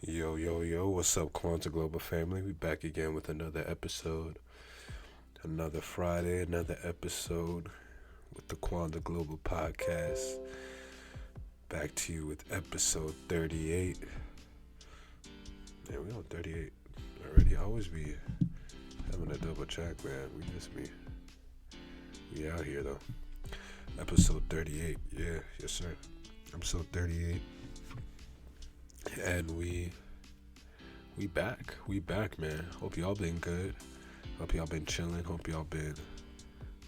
Yo, yo, yo, what's up, Kwanza Global family? We back again with another episode. Another Friday, another episode with the Kwanza Global podcast. Back to you with episode 38. Man, we on 38 already. I always be having a double check, man. We out here though. Episode 38. Yeah, yes, sir. Episode 38. And we back. We back, man. Hope y'all been good. Hope y'all been chilling. Hope y'all been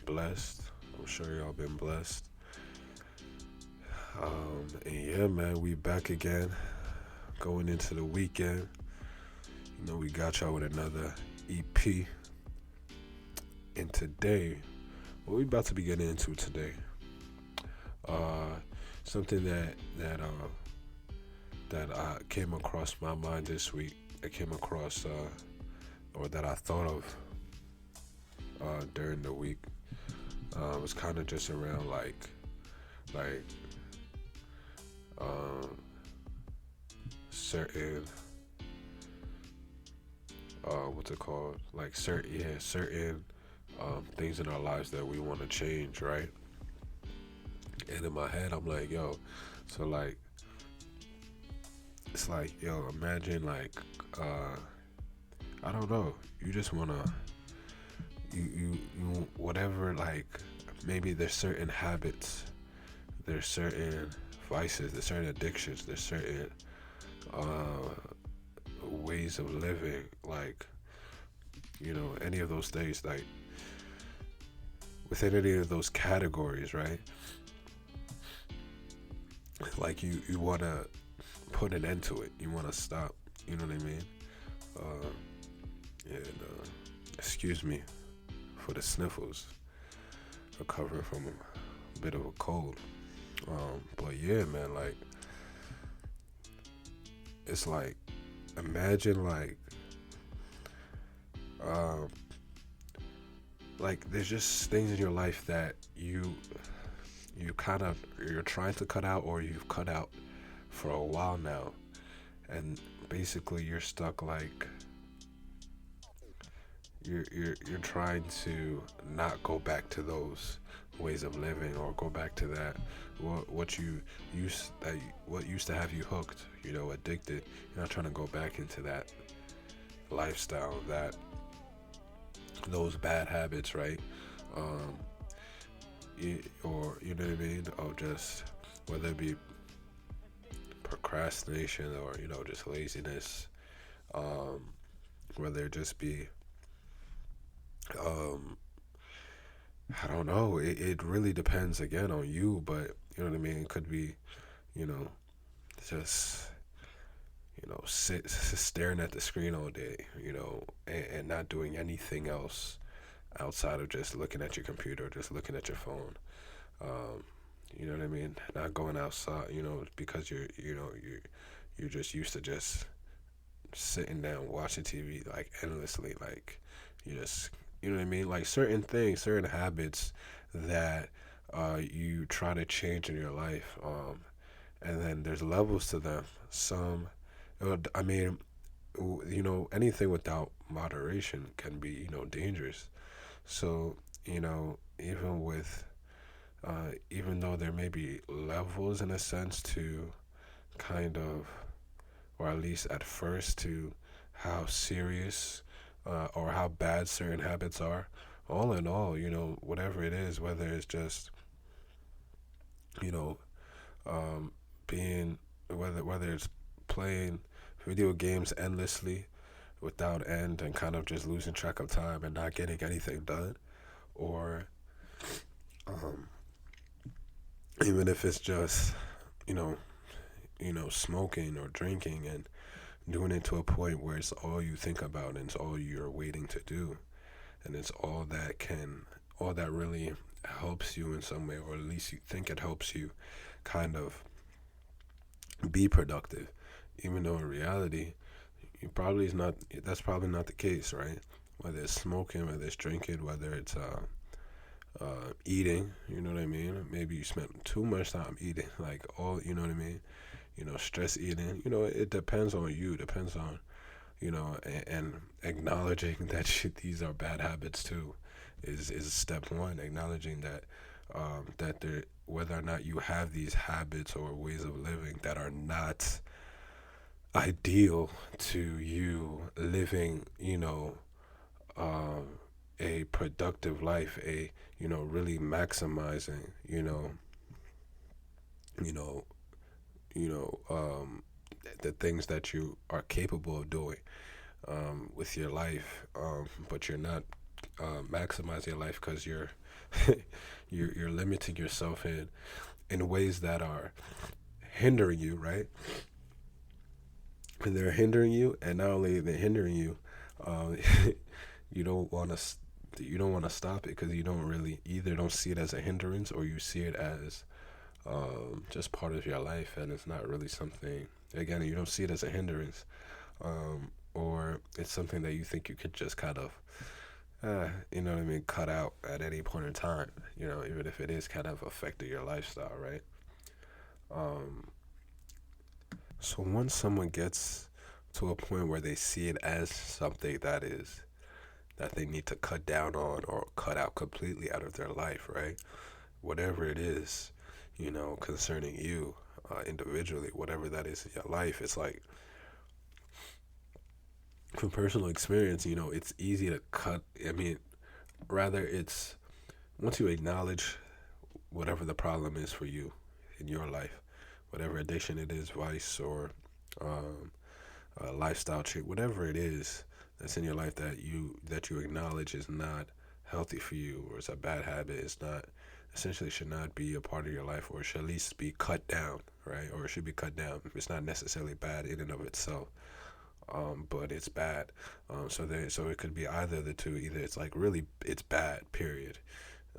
blessed. I'm sure y'all been blessed. And yeah, man, we back again. Going into the weekend. You know, we got y'all with another EP. And today, what we about to be getting into today, uh, something that came across my mind this week. It came across, or that I thought of during the week. It was kind of just around like certain what's it called? Like certain things in our lives that we want to change, right? And in my head, I'm like, yo, so like it's like, yo, imagine like I don't know, you just wanna you whatever, like maybe there's certain habits, there's certain vices, there's certain addictions, there's certain uh ways of living, like any of those things, like within any of those categories, right? Like you want to put an end to it, you want to stop, you know what I mean? uh and excuse me for the sniffles, recovering from a bit of a cold. But yeah, man, like it's like, imagine um like there's just things in your life that you're trying to cut out, or you've cut out for a while now, and basically you're stuck, like you're trying to not go back to those ways of living, or go back to that what you what used to have you hooked, addicted. You're not trying to go back into that lifestyle, that those bad habits, right? um or you know what I mean, or just whether it be procrastination, or just laziness, um whether it just be um I don't know. It really depends again on you, but you know what I mean. It could be, you know, just staring at the screen all day, and not doing anything else outside of just looking at your computer, just looking at your phone. Um, you know what I mean? Not going outside, because you're just used to just sitting down watching TV like endlessly, like you just, you know what I mean, like certain things, certain habits that you try to change in your life, and then there's levels to them. Some, I mean, anything without moderation can be, dangerous. So, even with even though there may be levels in a sense to kind of, or at least at first, to how serious or how bad certain habits are. All in all, whatever it is, whether it's just, you know, um, being, whether it's playing video games endlessly without end, and kind of just losing track of time and not getting anything done, or um, even if it's just, you know, smoking or drinking, and doing it to a point where it's all you think about, and it's all you're waiting to do, and it's all that really helps you in some way, or at least you think it helps you kind of be productive, even though in reality you probably is not that's probably not the case, right? Whether it's smoking, whether it's drinking, whether it's eating, you know what I mean? Maybe you spent too much time eating, like all, you know what I mean? stress eating. It depends on you. Depends on and acknowledging that these are bad habits too is step one. Acknowledging that there, whether or not you have these habits or ways of living that are not ideal to you living, uh, a productive life, really maximizing, you know, you know, the things that you are capable of doing with your life, but you're not maximizing your life because you're you're limiting yourself in ways that are hindering you, right? And they're hindering you, and not only they're hindering you, um, you don't want to stop it because you don't really either don't see it as a hindrance or you see it as just part of your life, and it's not really something. Again, you don't see it as a hindrance, or it's something that you think you could just kind of, you know what I mean, cut out at any point in time. Even if it is kind of affecting your lifestyle, right? Um, so once someone gets to a point where they see it as something that they need to cut down on or cut out completely out of their life, right? Whatever it is, concerning you individually, whatever that is in your life, it's like from personal experience, it's easy to cut. I mean, rather, it's once you acknowledge whatever the problem is for you in your life, whatever addiction it is, vice or um, lifestyle trait, whatever it is that's in your life that you acknowledge is not healthy for you or it's a bad habit, it's not essentially should not be a part of your life or should at least be cut down, right? Or it should be cut down. It's not necessarily bad in and of itself, but it's bad. So it could be either of the two. Either it's like really it's bad, period.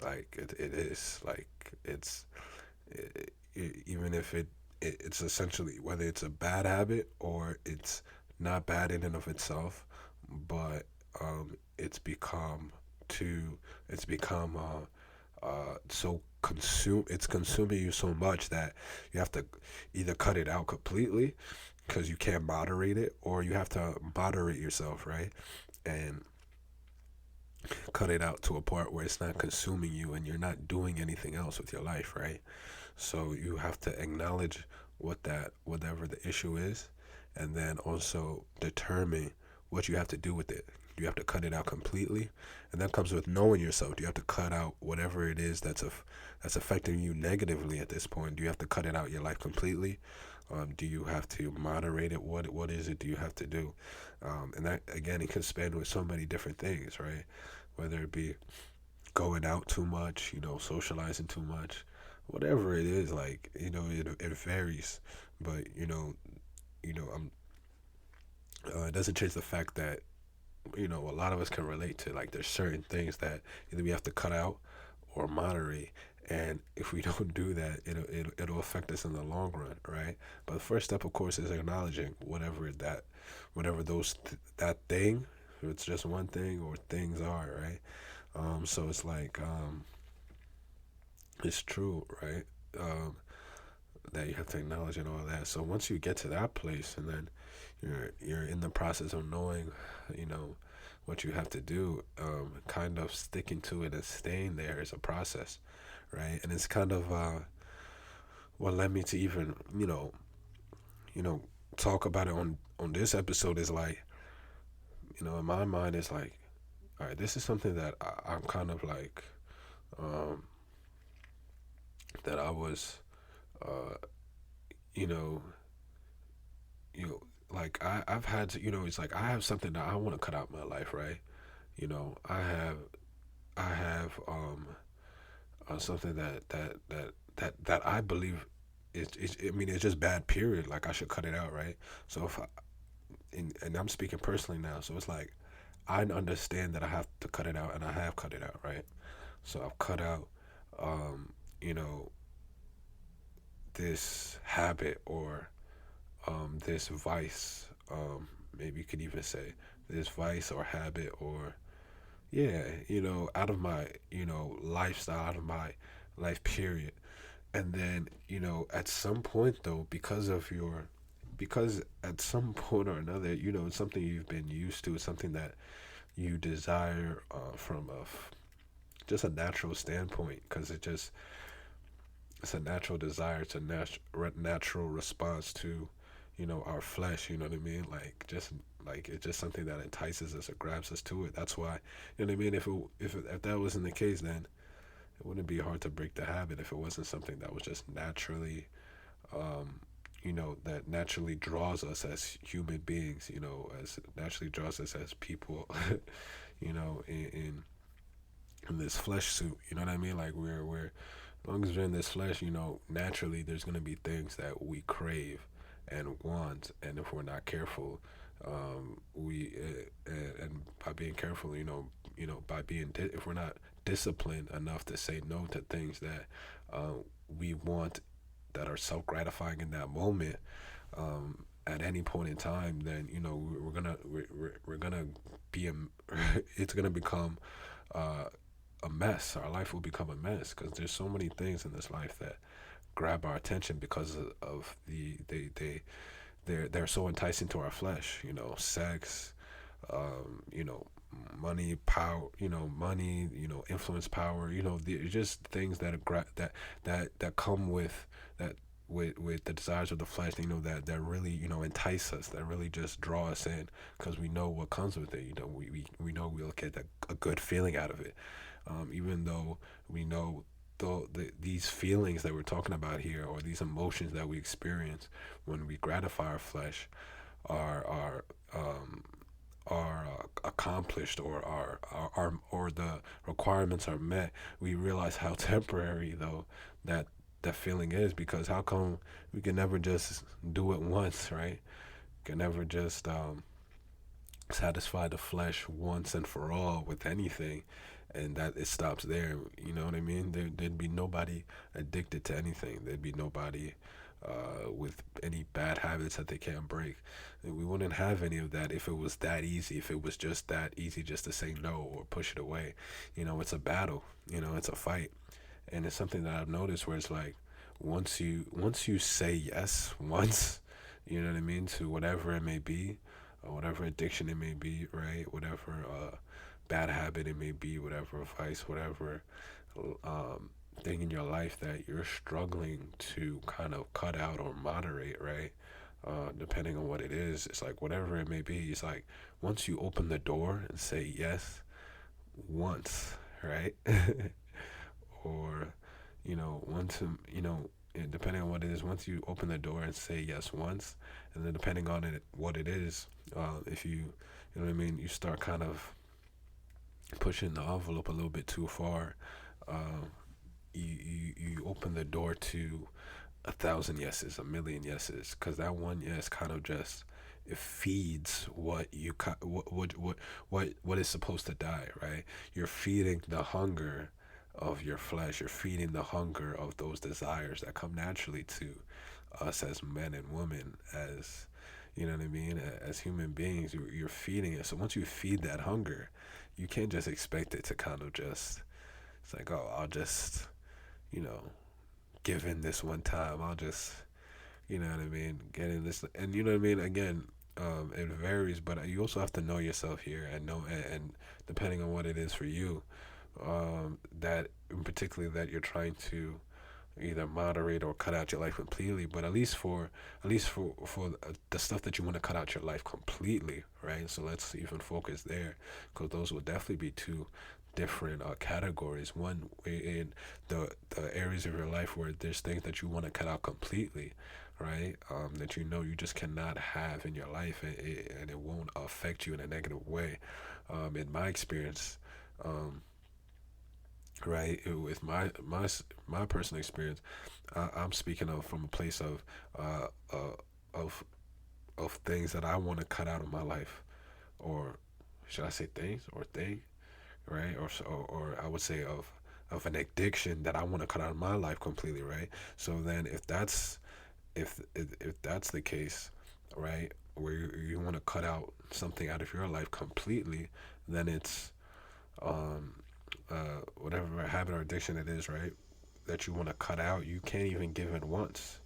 Like it is like even if it's essentially whether it's a bad habit or it's not bad in and of itself, but it's become so it's consuming you so much that you have to either cut it out completely because you can't moderate it, or you have to moderate yourself, right? And cut it out to a part where it's not consuming you and you're not doing anything else with your life, right? So you have to acknowledge whatever the issue is, and then also determine what you have to do with it. You have to cut it out completely, and that comes with knowing yourself. Do you have to cut out whatever it is that's affecting you negatively at this point? Do you have to cut it out your life completely? Do you have to moderate it? What is it? Do you have to do? And that again, it can span with so many different things, right? Whether it be going out too much, socializing too much, whatever it is, like it varies, but it doesn't change the fact that a lot of us can relate to, like, there's certain things that either we have to cut out or moderate, and if we don't do that, it'll affect us in the long run, right? But the first step, of course, is acknowledging whatever that thing, if it's just one thing or things are, right? So it's like it's true, right? Um, that you have to acknowledge and all that. So once you get to that place, and then you're in the process of knowing, you know, what you have to do, kind of sticking to it and staying there is a process, right? And it's kind of what led me to even, you know, talk about it on this episode is like, in my mind, it's like, all right, this is something that I'm kind of like, um, that I was, uh, you know, you know, like I've had to, it's like I have something that I want to cut out my life, right? I have something that I believe I mean, it's just bad. Period. Like I should cut it out, right? So if and I'm speaking personally now, so it's like I understand that I have to cut it out, and I have cut it out, right? So I've cut out, um, you know, this habit or this vice. Maybe you could even say this vice or habit or yeah, out of my lifestyle, out of my life period. And then, at some point though, because at some point or another, it's something you've been used to, it's something that you desire, from just a natural standpoint, because it's a natural desire, it's a natural response to, our flesh. You know what I mean? Like it's just something that entices us or grabs us to it. That's why, you know what I mean. If that wasn't the case, then it wouldn't be hard to break the habit if it wasn't something that was just naturally, that naturally draws us as human beings, as naturally draws us as people, you know, in, in in this flesh suit. You know what I mean? Like we're as long as we're in this flesh, naturally there's gonna be things that we crave and want, and if we're not careful, we and by being careful, by if we're not disciplined enough to say no to things that uh, we want, that are self gratifying in that moment, at any point in time, then we're gonna be it's gonna become uh, a mess. Our life will become a mess because there's so many things in this life that grab our attention because of they're so enticing to our flesh. Sex, you know, money, power, influence, power. Just things that that come with that. With the desires of the flesh, that really entice us, that really just draw us in, because we know what comes with it. We know we'll get a good feeling out of it, even though we know these feelings that we're talking about here, or these emotions that we experience when we gratify our flesh, are accomplished, or or the requirements are met. We realize how temporary though that that feeling is, because how come we can never just do it once, right? Can never just satisfy the flesh once and for all with anything, and that it stops there. You know what I mean? There'd be nobody addicted to anything. There'd be nobody with any bad habits that they can't break. And we wouldn't have any of that if it was that easy, if it was just that easy just to say no or push it away. It's a battle, it's a fight. And it's something that I've noticed where it's like, once you say yes once, you know what I mean, to whatever it may be, or whatever addiction it may be, right? Whatever bad habit it may be, whatever vice, whatever um, thing in your life that you're struggling to kind of cut out or moderate, right? Depending on what it is, it's like whatever it may be. It's like once you open the door and say yes once, right? Or once and depending on what it is, once you open the door and say yes once, and then depending on it what it is, if you know what I mean, you start kind of pushing the envelope a little bit too far, um, you open the door to 1,000 yeses, a million yeses, because that one yes kind of just, it feeds what is supposed to die, right? You're feeding the hunger of your flesh. You're feeding the hunger of those desires that come naturally to us as men and women, as you know what I mean, as human beings. You're feeding it. So once you feed that hunger, you can't just expect it to kind of just. It's like, oh, I'll just you know give in this one time. I'll just what I mean, get in this, and you know what I mean. Again, it varies, but you also have to know yourself here, and know, and depending on what it is for you, that particularly that you're trying to either moderate or cut out your life completely. But at least for the stuff that you want to cut out your life completely, right? So let's even focus there, because those will definitely be two different categories. One in the areas of your life where there's things that you want to cut out completely, right? That you just cannot have in your life, and it won't affect you in a negative way. In my experience, um, right, with my personal experience, I'm speaking of from a place uh, uh of of things that I want to cut out of my life, or should I say things or thing, right? Or I would say of an addiction that I want to cut out of my life completely, right? So then if that's the case, right, where you want to cut out something out of your life completely, then it's whatever habit or addiction it is, right? that you want to cut out, you can't even give in once.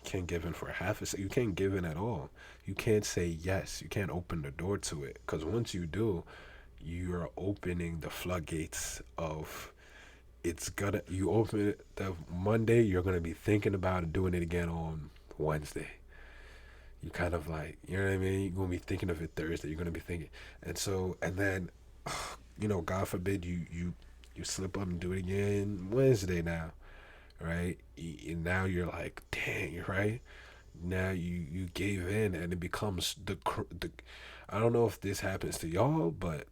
You can't give in for half a second. You can't give in at all. You can't say yes. You can't open the door to it. Because once you do, you're opening the floodgates of it's gonna. You open it the Monday, you're gonna be thinking about it, doing it again on Wednesday. You kind of like, you know what I mean? You're gonna be thinking of it Thursday. You're gonna be thinking, and so, and then, God forbid you slip up and do it again Wednesday now, right? And now you're like, dang, you're right. Now you gave in, and it becomes the. I don't know if this happens to y'all, but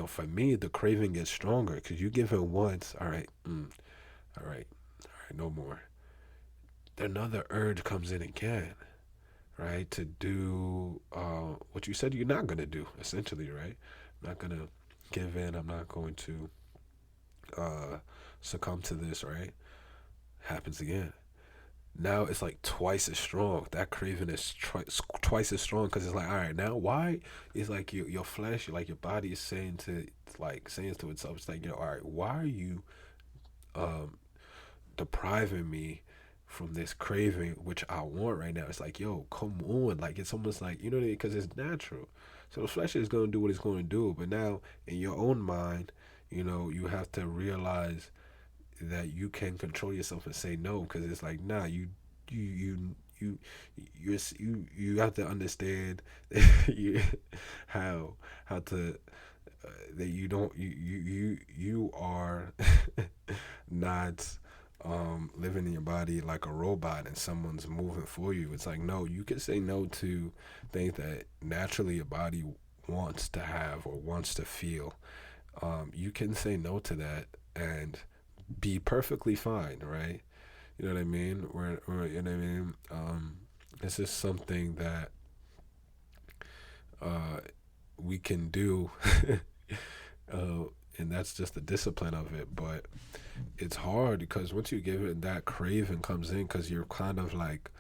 for me, the craving gets stronger because you give in once. All right, all right, all right, no more. Another urge comes in again, right? To do what you said you're not gonna do, essentially, right? I'm not gonna give in. I'm not going to uh, succumb to this, right? Happens again. Now it's like twice as strong. That craving is twice as strong because it's like, all right, now why? It's like your flesh, like your body is saying to itself, it's like, all right, why are you um depriving me from this craving which I want right now? It's like, yo, come on, like it's almost like because it's natural. So the flesh is gonna do what it's gonna do, but now in your own mind, you have to realize that you can control yourself and say no because it's like nah you you you you have to understand you, how to that you don't you are not living in your body like a robot and someone's moving for you. It's like no, you can say no to things that naturally your body wants to have or wants to feel. You can say no to that and be perfectly fine, right? You know what I mean? You know what I mean? This is something that uh, we can do, uh, and that's just the discipline of it. But it's hard because once you give it, that craving comes in because you're kind of like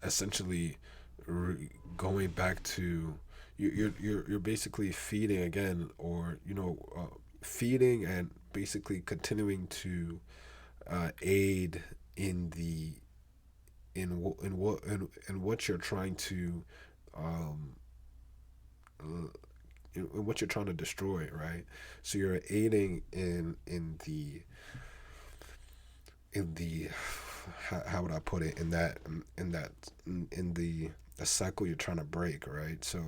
essentially going back to you're basically feeding again, or feeding and basically continuing to aid in the in what you're trying to um, in what you're trying to destroy, right? So you're aiding in the how would I put it, in the cycle you're trying to break, right? So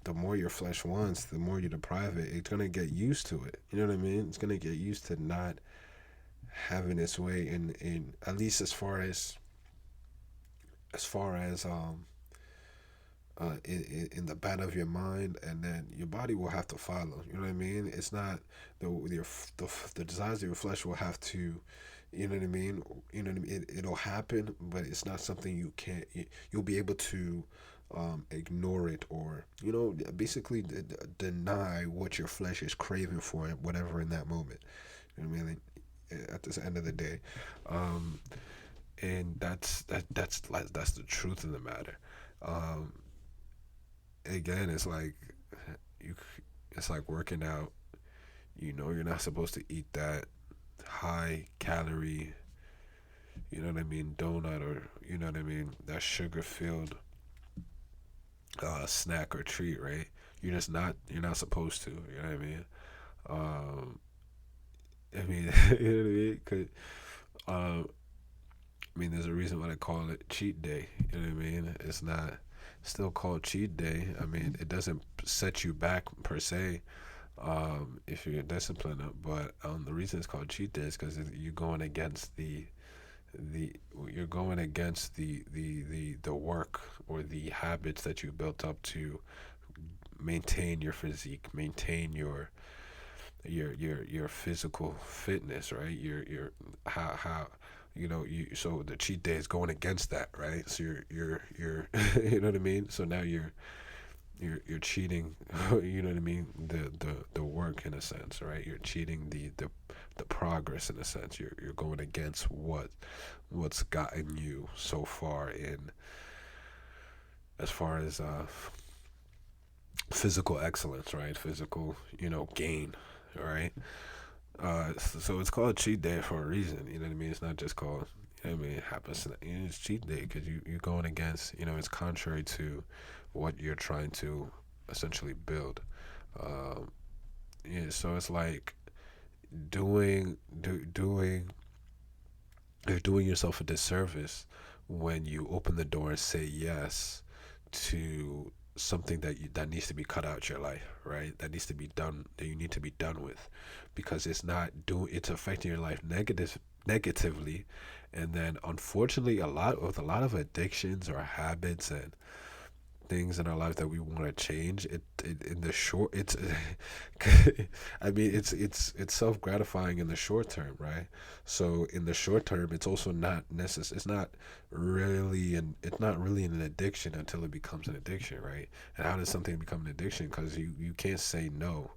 the more your flesh wants, the more you deprive it, it's gonna get used to it. You know what I mean? It's gonna get used to not having its way in at least as far as in the back of your mind, and then your body will have to follow. You know what I mean? It's not the desires of your flesh will have to. You know what I mean? You know what I mean? It'll happen, but it's not something you can't. You'll be able to ignore it, or basically deny what your flesh is craving for, whatever in that moment. You know what I mean? At the end of the day, um, and that's the truth of the matter. Um, Again, it's like you, it's like working out. You're not supposed to eat that high calorie, what I mean, donut, or what I mean, that sugar filled snack or treat, right? You're not supposed to. You know what I mean? Um, I mean, you know what I mean? Um, I mean, there's a reason why they call it cheat day. You know what I mean? It's not still called cheat day. I mean, it doesn't set you back per se, if you're disciplined. But the reason it's called cheat day is because you're going against the you're going against the work or the habits that you built up to maintain your physique, maintain your physical fitness, right? Your how so the cheat day is going against that, right? So you're you know what I mean? So now you're cheating, you know what I mean? The work in a sense, right? You're cheating the progress in a sense. You're going against what's gotten you so far in as far as physical excellence, right? Physical, gain, right? So it's called cheat day for a reason. You know what I mean? It's not just called. You know what I mean? It happens. It's cheat day because you're going against. It's contrary to what you're trying to essentially build. Um, yeah. So it's like doing you're doing yourself a disservice when you open the door and say yes to something that needs to be cut out your life, right? That needs to be done, that you need to be done with, because it's affecting your life negatively. And then unfortunately, a lot of addictions or habits and things in our life that we want to change, it in the short it's I mean it's self-gratifying in the short term, right? So in the short term, it's also not necessary, it's not really an addiction until it becomes an addiction, right? And how does something become an addiction? Because you can't say no,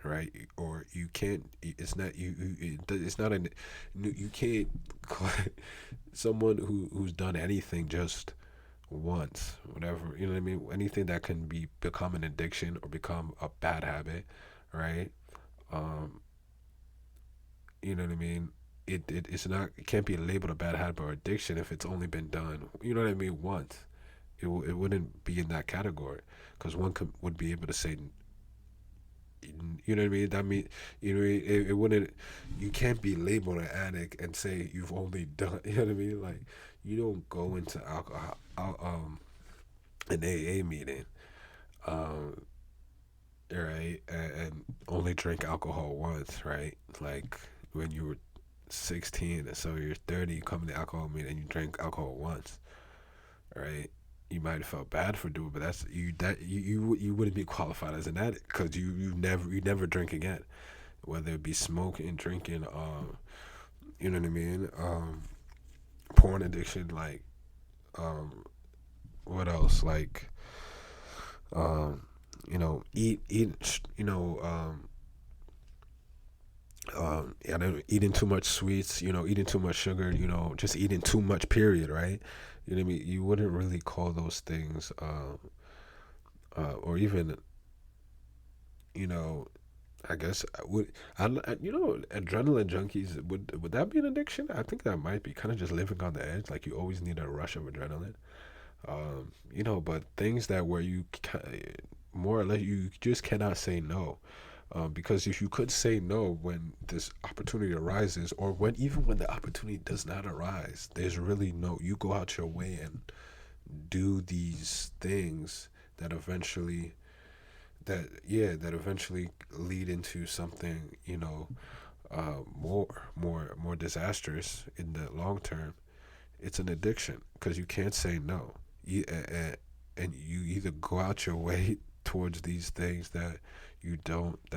right? Or you can't, it's not it's not an you can't someone who's done anything just once, whatever, you know what I mean? Anything that can become an addiction or become a bad habit, right? Um, you know what I mean? It can't be labeled a bad habit or addiction if it's only been done, you know what I mean, once. It wouldn't be in that category because would be able to say, you know what I mean? That mean, it wouldn't. You can't be labeled an addict and say you've only done. You know what I mean? Like you don't go into alcohol, an AA meeting, um, right, and only drink alcohol once, right? Like when you were 16, and so you're 30, you come to the alcohol meeting and you drink alcohol once, right? You might have felt bad for doing, but you wouldn't be qualified as an addict because you never drink again, whether it be smoking, drinking, you know what I mean, porn addiction, like um, what else, like um, eat, yeah, eating too much sweets, eating too much sugar, just eating too much. Period, right? You know what I mean? You wouldn't really call those things, or even, you know, I guess adrenaline junkies, would that be an addiction? I think that might be kind of just living on the edge. Like you always need a rush of adrenaline. But things that where more or less you just cannot say no. Because if you could say no when this opportunity arises, or when the opportunity does not arise, there's really no. You go out your way and do these things that eventually that eventually lead into something, more disastrous in the long term. It's an addiction because you can't say no. And you either go out your way towards these things that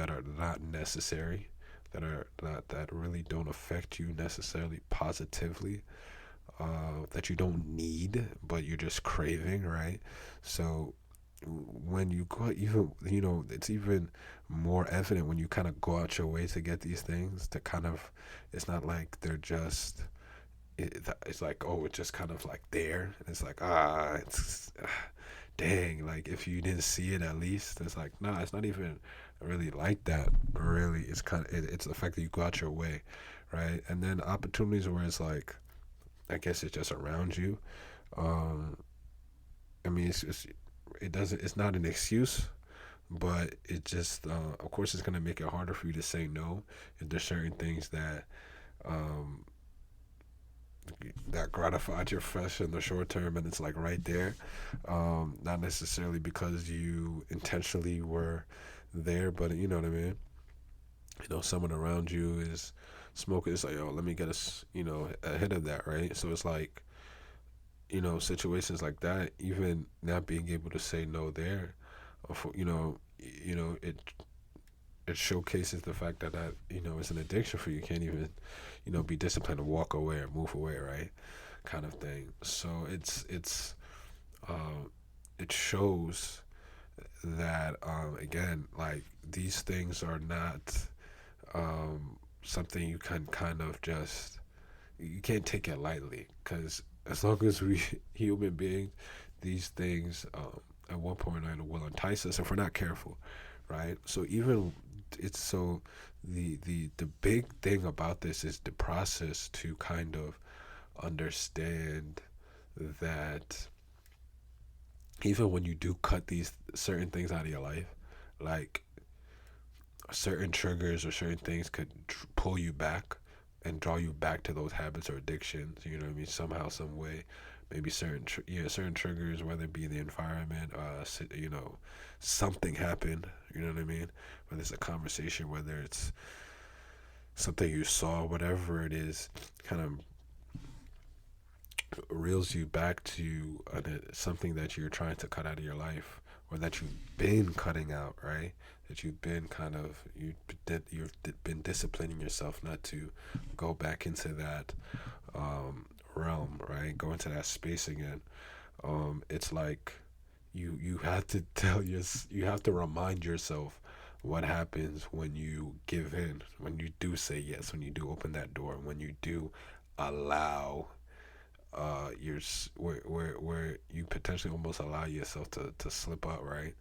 are not necessary, that really don't affect you necessarily positively, that you don't need, but you're just craving, right? So when you go, even, it's even more evident when you kind of go out your way to get these things, to kind of, it's not like they're just, it's like, oh, it's just kind of like there, and it's like, dang, like if you didn't see it, at least it's like, nah, it's not even really like that. Really, it's kind of, it's the fact that you go out your way, right? And then opportunities where it's like, I guess it's just around you. um I mean, it doesn't, it's not an excuse, but it just, of course, it's going to make it harder for you to say no if there's certain things um that gratified your flesh in the short term, and it's like right there. Not necessarily because you intentionally were there, but you know what I mean. Someone around you is smoking. It's like, oh, let me get us, ahead of that, right? So it's like, situations like that. Even not being able to say no there, it showcases the fact that it's an addiction for you. You can't even, be disciplined to walk away or move away, right? Kind of thing. So um, it shows that, again, like these things are not, something you can kind of just, you can't take it lightly, because as long as we human beings, these things, at one point or another will entice us if we're not careful, right? So even it's so the big thing about this is the process to kind of understand that even when you do cut these certain things out of your life, like certain triggers or certain things could pull you back and draw you back to those habits or addictions. You know what I mean? Somehow, some way, maybe certain triggers, whether it be the environment, something happened. You know what I mean? Whether it's a conversation, whether it's something you saw, whatever it is, kind of reels you back to something that you're trying to cut out of your life or that you've been cutting out, right? That you've been you've been disciplining yourself not to go back into that realm, right? Go into that space again. It's like you have to you have to remind yourself what happens when you give in, when you do say yes, when you do open that door, when you do allow where you potentially almost allow yourself to slip up, right?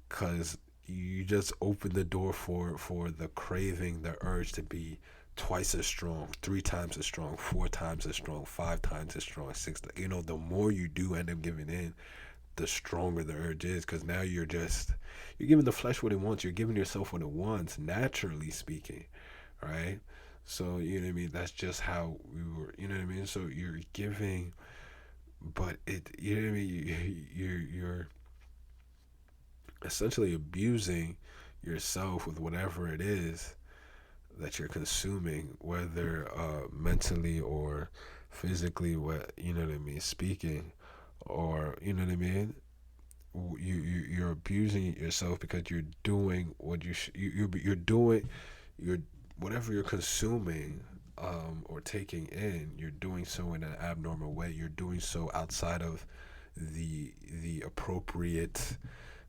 Because you just open the door for the craving, the urge to be twice as strong, three times as strong, four times as strong, five times as strong, six. You know, the more you do end up giving in, the stronger the urge is. Because now you're giving the flesh what it wants. You're giving yourself what it wants, naturally speaking, right? So you know what I mean. That's just how we were. You know what I mean. So you're giving, but you know what I mean. You're essentially abusing yourself with whatever it is that you're consuming, whether mentally or physically. What you know what I mean, speaking, or you know what I mean. You're abusing yourself because you're doing what you're doing. You're whatever you're consuming or taking in. You're doing so in an abnormal way. You're doing so outside of the appropriate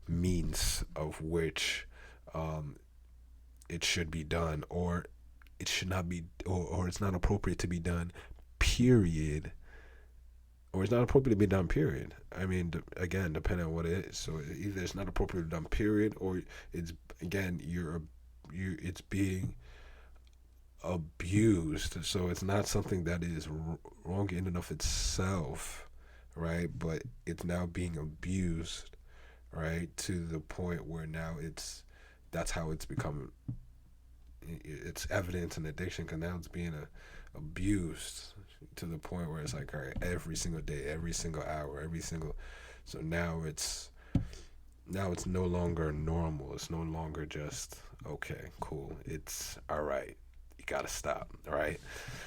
means of which um, it should be done, or it should not be, or it's not appropriate to be done, period. Or it's not appropriate to be done, period. I mean, again, depending on what it is. So either it's not appropriate to be done, period, or it's, again, it's being abused. So it's not something that is wrong in and of itself, right? But it's now being abused, right? To the point where now that's how it's become. It's evidence and addiction because now it's being abused to the point where it's like, all right, every single day, every single hour, every single. So now it's no longer normal. It's no longer just okay, cool. It's all right. You gotta stop, all right?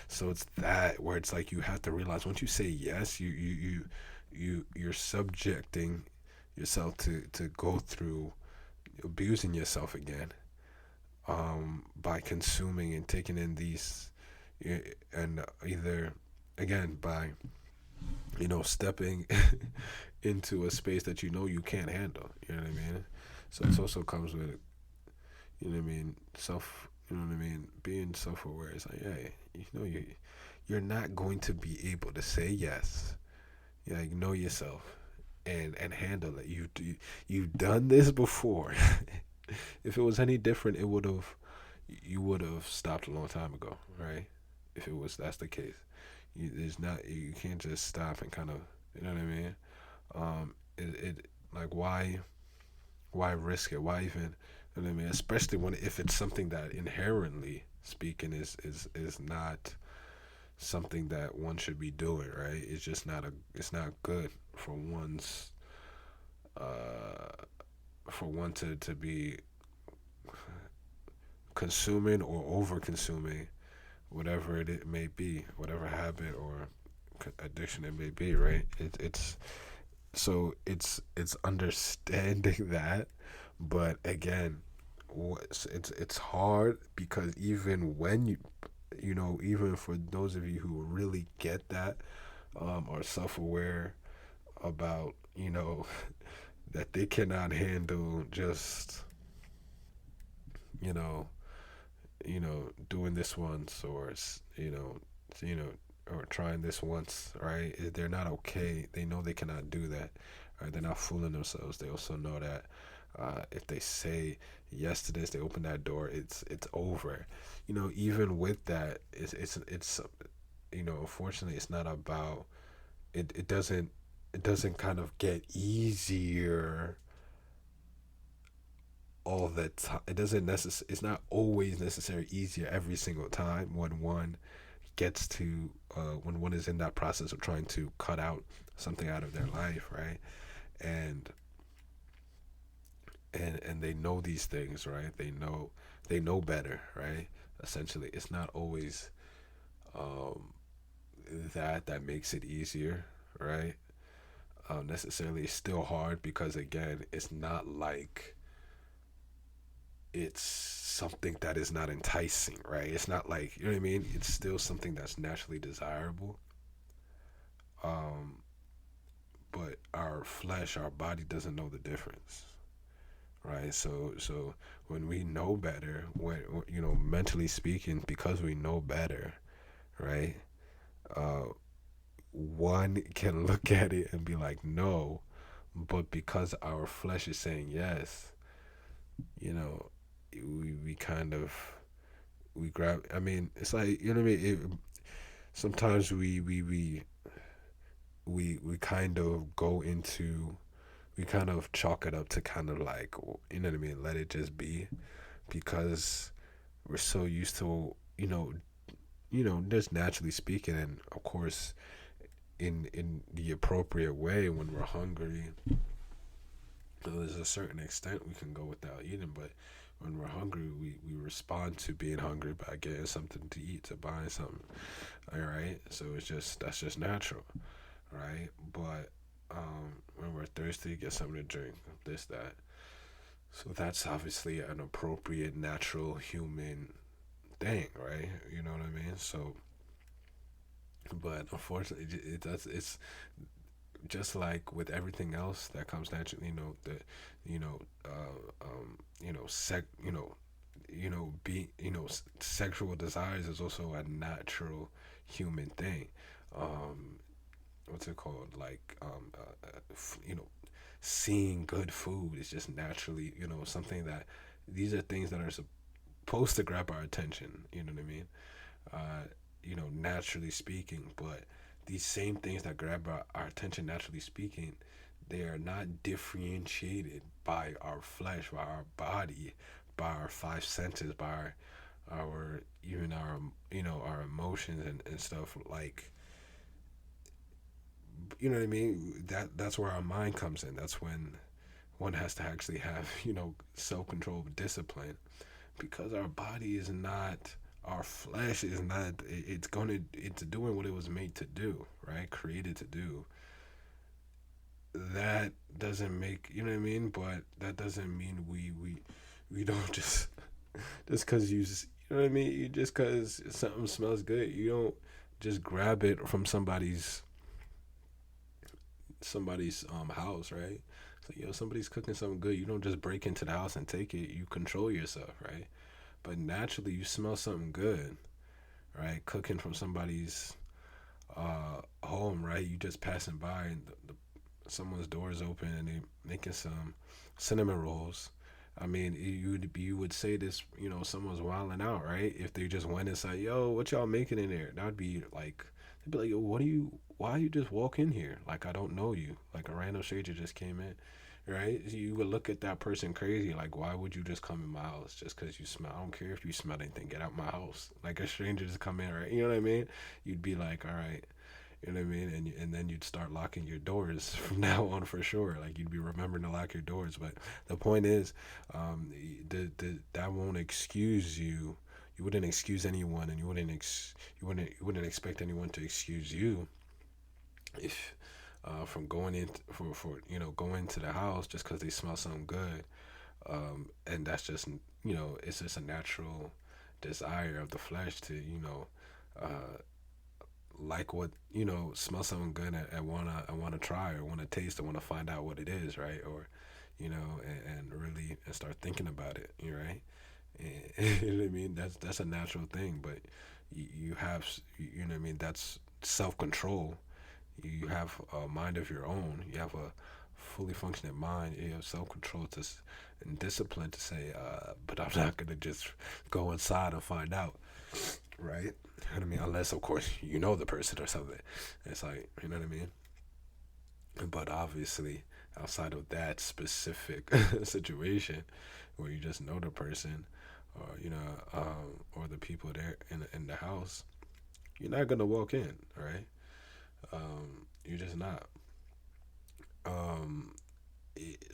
So it's that where it's like you have to realize once you say yes, you're subjecting yourself to go through abusing yourself again by consuming and taking in these and either again by stepping into a space that you know you can't handle. You know what I mean? So it also comes with what I mean self. You know what I mean? Being self-aware. It's like, hey, you're not going to be able to say yes. You like know yourself and handle it. You've done this before. If it was any different, you would have stopped a long time ago, right? If that's the case, you can't just stop and kind of you know what I mean. It like why risk it? Why even you know what I mean? Especially when if it's something that inherently speaking is not something that one should be doing, right? It's just it's not good for uh one to be consuming or over consuming whatever it may be, whatever habit or addiction it may be, right? It's understanding that, but again, it's hard because even when even for those of you who really get that, are self-aware about that they cannot handle just you know doing this once or you know or trying this once, right? They're not okay. They know they cannot do that, right? They're not fooling themselves. They also know that. If they say yes to this, they open that door, it's over. Even with that, it's unfortunately, it's not about it. It doesn't kind of get easier all the time. It doesn't It's not always necessarily easier every single time when one gets to when one is in that process of trying to cut out something out of their life, right? And and they know these things, right? They know better, right? Essentially, it's not always um, that makes it easier, right? Necessarily, it's still hard because again, it's not like it's something that is not enticing, right? It's not like, you know what I mean. It's still something that's naturally desirable. Um, but our flesh, our body doesn't know the difference, right? So when we know better, when mentally speaking, because we know better, right? Uh, one can look at it and be like, no, but because our flesh is saying yes, you know, we kind of we grab. I mean, it's like, you know what I mean. Sometimes we kind of go into we kind of chalk it up to kind of like, you know what I mean, let it just be, because we're so used to, just naturally speaking, and of course in the appropriate way when we're hungry. There's a certain extent we can go without eating, but when we're hungry, we respond to being hungry by getting something to eat, to buying something. All right, so that's just natural, right? But when we're thirsty, get something to drink, this that. So that's obviously an appropriate, natural human thing, right? You know what I mean? So, but unfortunately, It's just like with everything else that comes naturally. You know, sec, be, sexual desires is also a natural human thing. Um, what's it called? Like, seeing good food is just naturally, something that these are things that are supposed to grab our attention. You know what I mean? Naturally speaking, but these same things that grab our attention, naturally speaking, they are not differentiated by our flesh, by our body, by our five senses, by our even our our emotions and stuff, like, you know what I mean. That's where our mind comes in. That's when one has to actually have self-control, discipline, because our body is not, our flesh is not, it's doing what it was made to do, right? Created to do. That doesn't make, you know what I mean, but that doesn't mean we don't just because you know what I mean, you just because something smells good, you don't just grab it from somebody's house, right? So, somebody's cooking something good, you don't just break into the house and take it. You control yourself, right? But naturally, you smell something good, right? Cooking from somebody's home, right? You just passing by and someone's door is open and they making some cinnamon rolls. I mean, you would say this, someone's wilding out, right? If they just went inside, yo, what y'all making in there? That'd be like, they'd be like, yo, why you just walk in here? Like, I don't know you. Like, a random stranger just came in, right? You would look at that person crazy. Like, why would you just come in my house just because you smell? I don't care if you smell anything. Get out my house. Like, a stranger just come in, right? You know what I mean? You'd be like, all right. You know what I mean? And then you'd start locking your doors from now on for sure. Like, you'd be remembering to lock your doors. But the point is, that won't excuse you. You wouldn't excuse anyone, and you wouldn't expect anyone to excuse you if from going in for going to the house just because they smell something good. And that's just, it's just a natural desire of the flesh to, uh, like what, smell something good and wanna try, or wanna taste, or wanna find out what it is, right? Or and really and start thinking about it, right? And, you know what I mean. That's a natural thing, but you have, you know what I mean, that's self-control. You have a mind of your own. You have a fully functioning mind. You have self control and discipline to say, but I'm not gonna just go inside and find out, right? You know what I mean? Unless, of course, you know the person or something. It's like, you know what I mean? But obviously, outside of that specific situation where you just know the person, or or the people there in the house, you're not gonna walk in, right? You're just not. Um,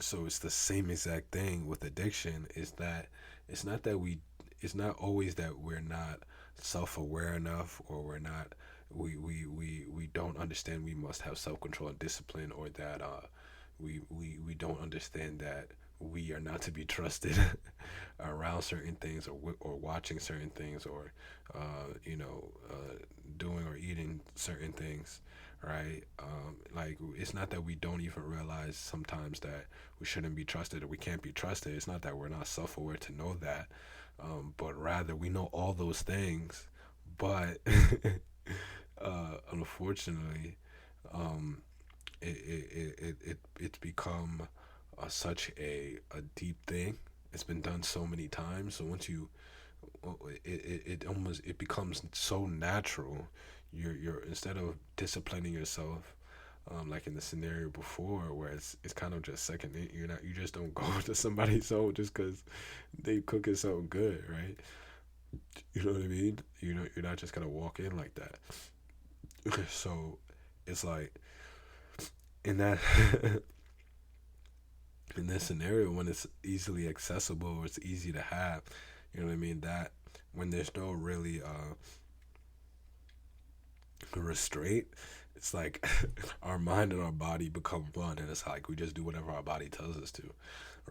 so it's the same exact thing with addiction. Is that it's not that we, it's not always that we're not self-aware enough, or we're not, we don't understand we must have self-control and discipline, or that we don't understand that we are not to be trusted around certain things, or watching certain things, or doing or eating certain things, right? Like, it's not that we don't even realize sometimes that we shouldn't be trusted or we can't be trusted. It's not that we're not self-aware to know that, but rather we know all those things, but unfortunately, um, it's become such a deep thing. It's been done so many times. So once you, it almost, it becomes so natural. You're instead of disciplining yourself, like in the scenario before, where it's kind of just second. You're not, you just don't go to somebody's home just because they cooking something good, right? You know what I mean? You're not just gonna walk in like that. So it's like, in that in this scenario, when it's easily accessible, or it's easy to have, you know what I mean, that when there's no really restraint, it's like our mind and our body become one, and it's like we just do whatever our body tells us to,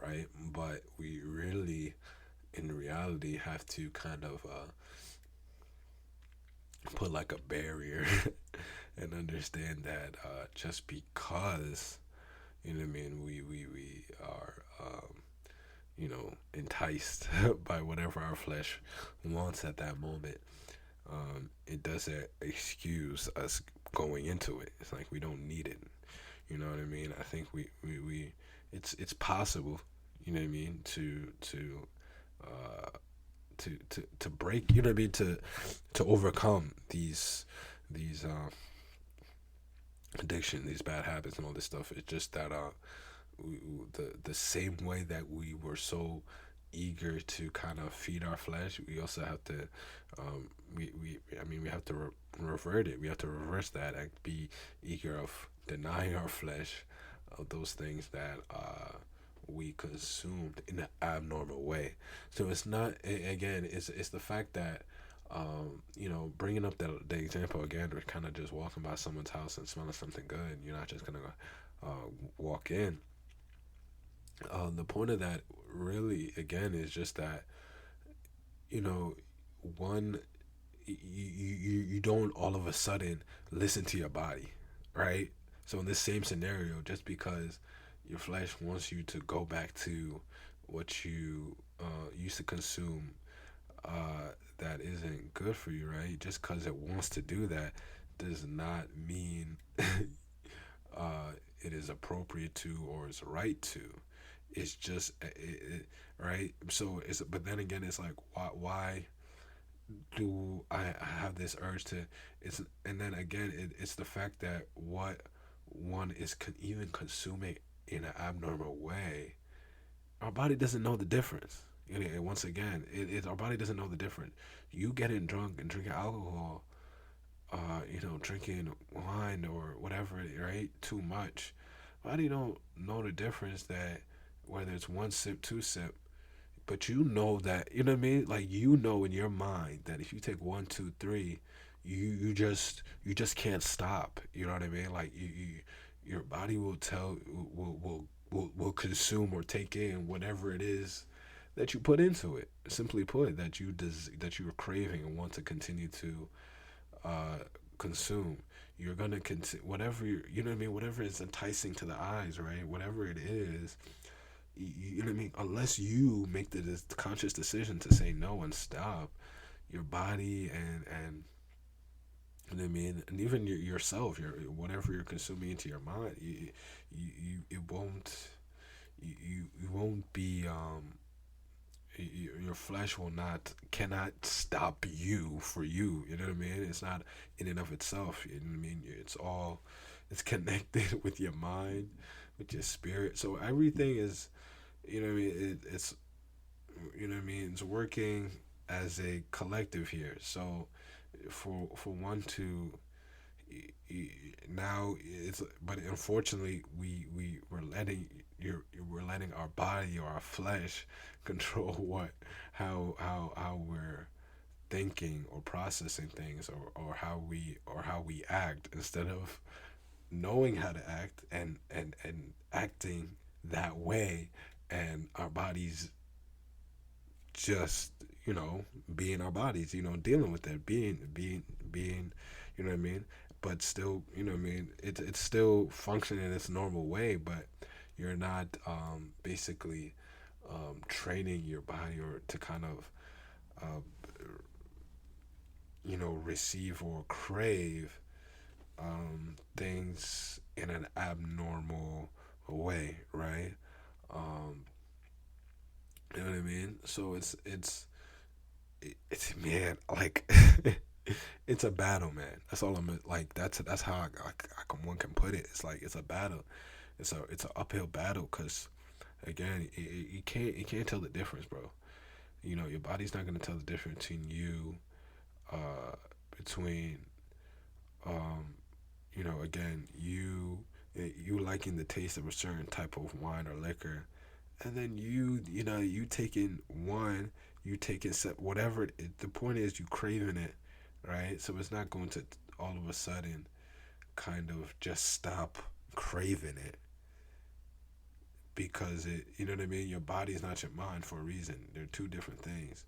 right? But we really, in reality, have to kind of put like a barrier and understand that just because, you know what I mean, we are enticed by whatever our flesh wants at that moment, it doesn't excuse us going into it. It's like we don't need it. You know what I mean? I think we it's possible, you know what I mean, uh, to break, you know what I mean, to overcome these addiction, these bad habits, and all this stuff. It's just that the same way that we were so eager to kind of feed our flesh, we also have to, I mean, we have to revert it. We have to reverse that and be eager of denying our flesh of those things that we consumed in an abnormal way. So it's not, again, it's the fact that bringing up the example again, we're kind of just walking by someone's house and smelling something good. You're not just gonna walk in. The point of that, really, again, is just that, you know, one, you don't all of a sudden listen to your body, right? So in this same scenario, just because your flesh wants you to go back to what you used to consume, that isn't good for you, right? Just because it wants to do that does not mean it is appropriate to, or is right to. It's just right. So it's, but then again, it's like, why do I have this urge to? It's, and then again, it's the fact that what one is even consuming in an abnormal way, our body doesn't know the difference. You know, and once again, our body doesn't know the difference. You getting drunk and drinking alcohol, drinking wine or whatever, right? Too much. Body don't know the difference, that whether it's one sip, two sip, but you know that, you know what I mean? Like, you know in your mind that if you take one, two, three, you just can't stop. You know what I mean? Like, your body will tell, will consume or take in whatever it is that you put into it. Simply put, that you are craving and want to continue to uh, consume. You're gonna continue whatever you know what I mean. Whatever is enticing to the eyes, right? Whatever it is, you know what I mean. Unless you make the conscious decision to say no and stop, your body and You know what I mean? And even yourself, whatever you're consuming into your mind, it won't, you won't be, your flesh will not, cannot stop you for you. You know what I mean? It's not in and of itself. You know what I mean? It's all, it's connected with your mind, with your spirit. So everything is, you know what I mean? It's, you know what I mean? It's working as a collective here. So for one to, now it's, but unfortunately we're letting, we're letting our body or our flesh control what, how we're thinking or processing things, or how we act, instead of knowing how to act, and acting that way, and our bodies just, you know, being our bodies, you know, dealing with that, being, you know what I mean? But still, you know what I mean? It's still functioning in its normal way, but you're not, basically, training your body, or to kind of, uh, you know, receive or crave, things in an abnormal way, right? Um, you know what I mean? So it's man, like, it's a battle, man. That's all I'm like. That's how one can put it. It's like it's a battle. It's an uphill battle, because again, you can't tell the difference, bro. You know, your body's not gonna tell the difference between you, uh between, um you know, again, you liking the taste of a certain type of wine or liquor, and then you know, you taking one, you taking whatever the point is, you craving it, right? So it's not going to all of a sudden kind of just stop craving it, because it, you know what I mean, your body's not your mind for a reason. They're two different things.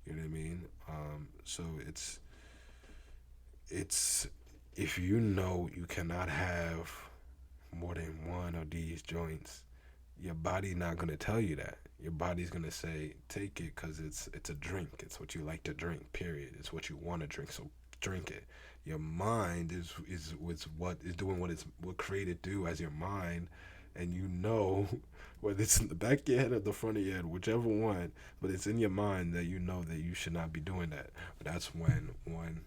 You know what I mean? So it's if you know you cannot have more than one of these joints, your body not gonna tell you that. Your body's gonna say, take it because it's a drink. It's what you like to drink. Period. It's what you want to drink. So drink it. Your mind is what is doing what created do as your mind, and you know whether it's in the back of your head or the front of your head, whichever one, but it's in your mind that you know that you should not be doing that. But that's when one,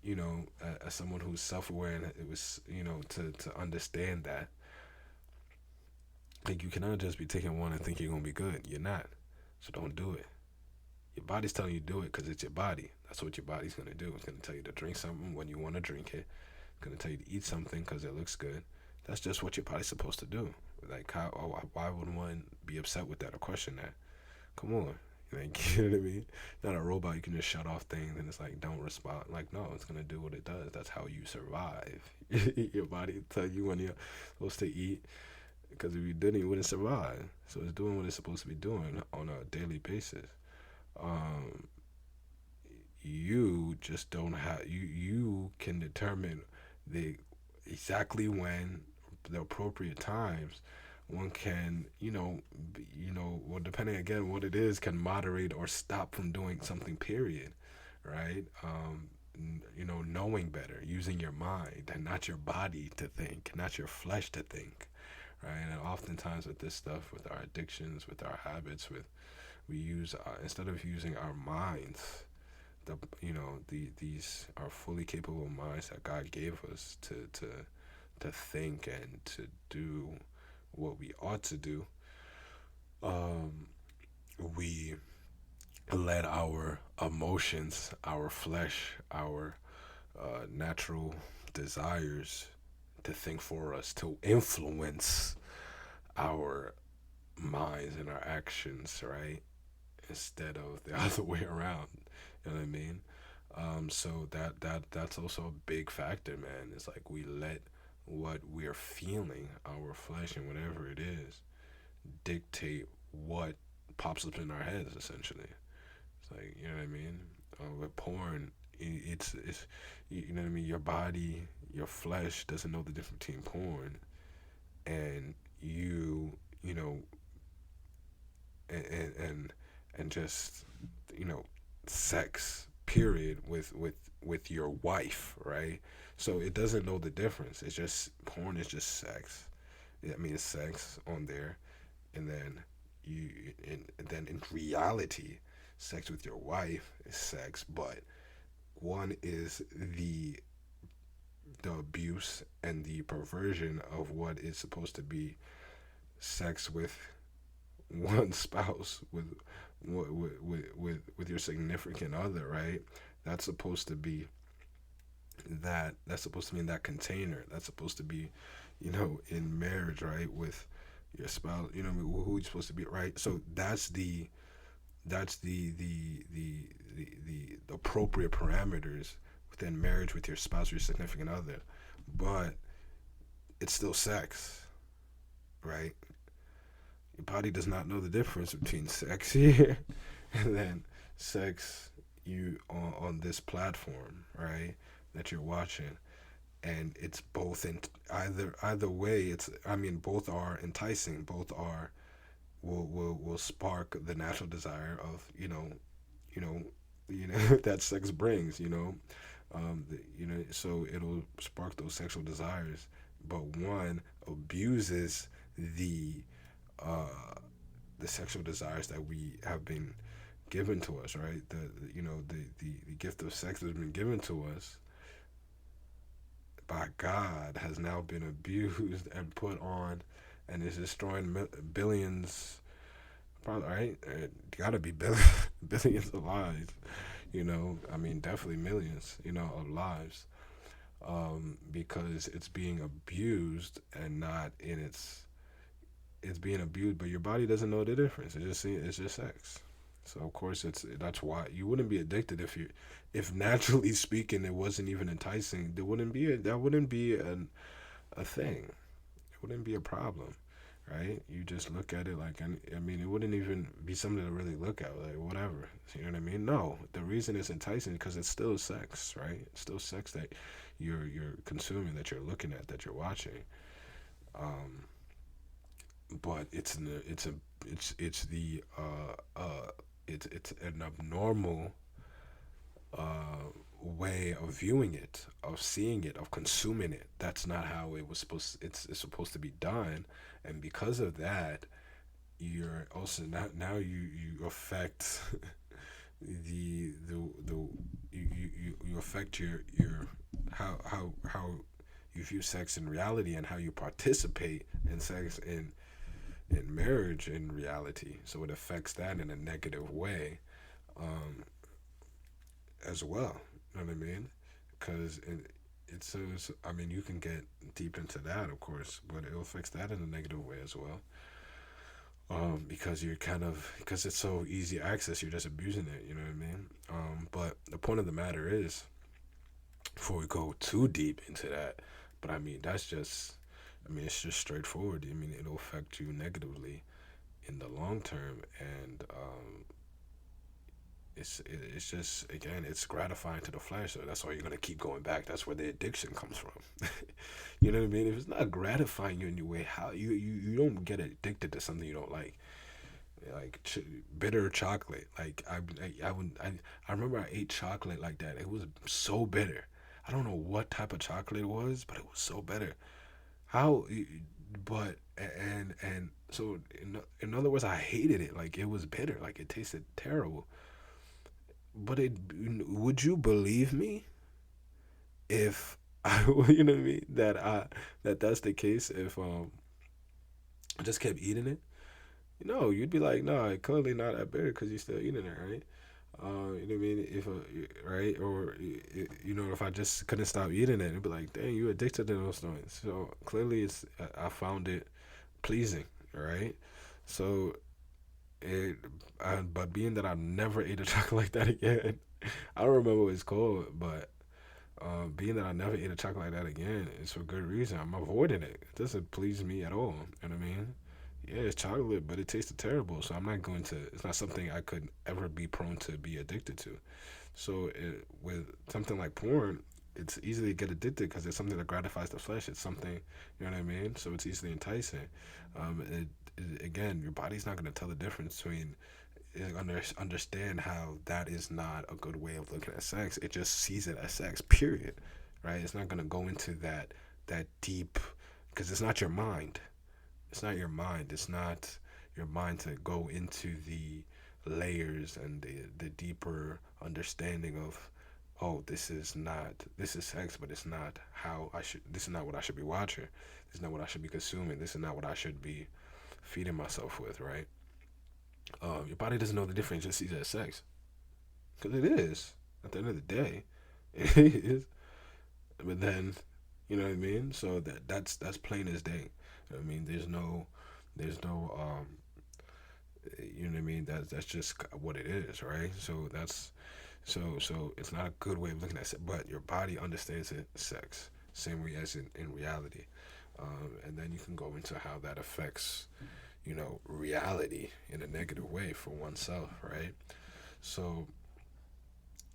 you know, as someone who's self-aware, and it was, you know, to understand that, like, you cannot just be taking one and think you're gonna be good. You're not. So don't do it. Your body's telling you to do it because it's your body. That's what your body's gonna do. It's gonna tell you to drink something when you want to drink it. It's gonna tell you to eat something because it looks good. That's just what your body's supposed to do. Like, how? Oh, why would one be upset with that or question that? Come on. Like, you know what I mean? Not a robot. You can just shut off things and it's like, don't respond. Like, no, it's gonna do what it does. That's how you survive. Your body tell you when you're supposed to eat, because if you didn't, you wouldn't survive. So it's doing what it's supposed to be doing on a daily basis. Um, you just don't have, you can determine the exactly when, the appropriate times one can, you know, well, depending again what it is, can moderate or stop from doing something, period, right? You know, knowing better, using your mind and not your body to think, not your flesh to think, right? And oftentimes with this stuff, with our addictions, with our habits, with, we use, instead of using our minds, the, you know, these are fully capable minds that God gave us to think and to do what we ought to do. Um, we let our emotions, our flesh, our, natural desires to think for us, to influence our minds and our actions, right? Instead of the other way around. You know what I mean? So that's also a big factor, man. It's like we let what we're feeling, our flesh and whatever it is, dictate what pops up in our heads. Essentially, it's like, you know what I mean. With porn, it's, you know what I mean. Your body, your flesh doesn't know the difference between porn and you know, and just, you know, sex, period, with with your wife, right? So it doesn't know the difference. It's just porn is just sex. I mean, it's sex on there, and then you, and then in reality, sex with your wife is sex, but one is the abuse and the perversion of what is supposed to be sex with one spouse with your significant other, right? That's supposed to be that's supposed to be in that container. That's supposed to be, in marriage, right? With your spouse, who you're supposed to be, right? So that's the appropriate parameters within marriage with your spouse or your significant other. But it's still sex, right? Your body does not know the difference between sex here and then sex you on this platform, right? That you're watching, and it's both in either way. It's I mean both are enticing. Both are will spark the natural desire of you know that sex brings. So it'll spark those sexual desires. But one abuses the uh, the sexual desires that we have been given to us, right? The gift of sex has been given to us by God has now been abused and put on, and is destroying billions. Probably right. It gotta be billions of lives. I mean, definitely millions. Of lives. Because it's being abused and not in it's being abused, but your body doesn't know the difference. It's just sex. So of course that's why you wouldn't be addicted if naturally speaking it wasn't even enticing. That wouldn't be a thing. It wouldn't be a problem, right? You just look at it like I mean it wouldn't even be something to really look at like whatever. You know what I mean? No, the reason it's enticing because it's still sex, right? It's still sex that you're consuming, that you're looking at, that you're watching. Um, but it's the it's an abnormal way of viewing it, of seeing it, of consuming it. That's not how it was supposed. It's supposed to be done, and because of that, you're also now you affect the you affect your how you view sex in reality and how you participate in sex in marriage in reality. So it affects that in a negative way, um, as well. You know what I mean? Because I mean, you can get deep into that, of course, but it affects that in a negative way as well. Because because it's so easy access, you're just abusing it. You know what I mean? But the point of the matter is, before we go too deep into that, but I mean, I mean, it's just straightforward. I mean, it'll affect you negatively in the long term, and it's just again it's gratifying to the flesh, so that's why you're gonna keep going back. That's where the addiction comes from. You know what I mean? If it's not gratifying you in any way, how you don't get addicted to something you don't like bitter chocolate. Like I remember I ate chocolate like that. It was so bitter. I don't know what type of chocolate it was, but it was so bitter. How but and so in other words, I hated it. Like it was bitter. Like it tasted terrible. But would you believe me if I, you know what I mean, that's the case if I just kept eating it? No, you'd be like, no, it clearly not that bitter because you're still eating it, right? You know what I mean? If right or if I just couldn't stop eating it, it'd be like, dang, you addicted to those things. So clearly, I found it pleasing, right? So but being that I've never ate a chocolate like that again, I don't remember what it's called, but being that I never ate a chocolate like that again, it's for good reason. I'm avoiding it. It doesn't please me at all. You know what I mean? Yeah, it's chocolate, but it tasted terrible. So I'm not going to. It's not something I could ever be prone to be addicted to. So with something like porn, it's easy to get addicted because it's something that gratifies the flesh. It's something, you know what I mean. So it's easily enticing. Again, your body's not going to tell the difference between understand how that is not a good way of looking at sex. It just sees it as sex, period. Right? It's not gonna go into that deep, because it's not your mind. It's not your mind. It's not your mind to go into the layers and the deeper understanding of, oh, this is sex, but it's not how I should. This is not what I should be watching. This is not what I should be consuming. This is not what I should be feeding myself with. Right? Your body doesn't know the difference. It just sees it as sex, because it is. At the end of the day, it is. But then, you know what I mean. So that's plain as day. I mean, there's no you know what I mean. That's just what it is, right? So it's not a good way of looking at it. But your body understands it sex same way as in reality. And then you can go into how that affects, reality in a negative way for oneself, right? So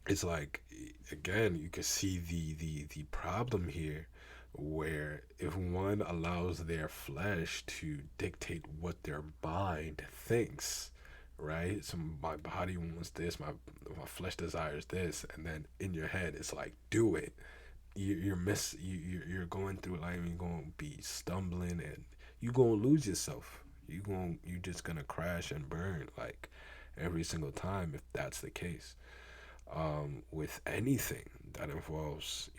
it's like, again, you can see the problem here, where if one allows their flesh to dictate what their mind thinks, right? So my body wants this, my flesh desires this, and then in your head it's like, do it. You're going through life, and you're gonna be stumbling, and you gonna lose yourself. You just gonna crash and burn, like, every single time, if that's the case. With anything that involves,